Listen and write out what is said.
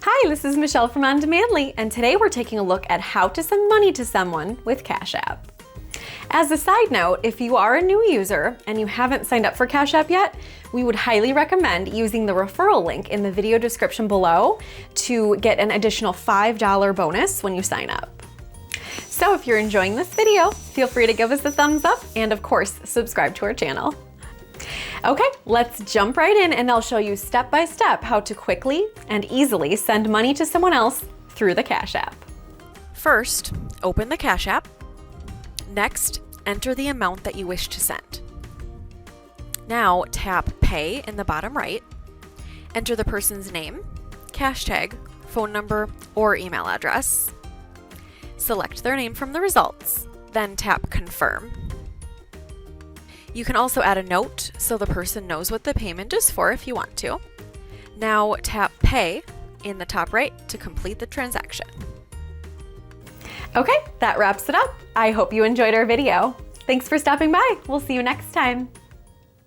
Hi, this is Michelle from On Demandly, and today we're taking a look at how to send money to someone with Cash App. As a side note, if you are a new user and you haven't signed up for Cash App yet, we would highly recommend using the referral link in the video description below to get an additional $5 bonus when you sign up. So if you're enjoying this video, feel free to give us a thumbs up and of course, subscribe to our channel. Okay, let's jump right in and I'll show you step by step how to quickly and easily send money to someone else through the Cash App. First, open the Cash App. Next, enter the amount that you wish to send. Now tap Pay in the bottom right. Enter the person's name, cash tag, phone number, or email address. Select their name from the results, then tap Confirm. You can also add a note so the person knows what the payment is for if you want to. Now tap Pay in the top right to complete the transaction. Okay, that wraps it up. I hope you enjoyed our video. Thanks for stopping by. We'll see you next time.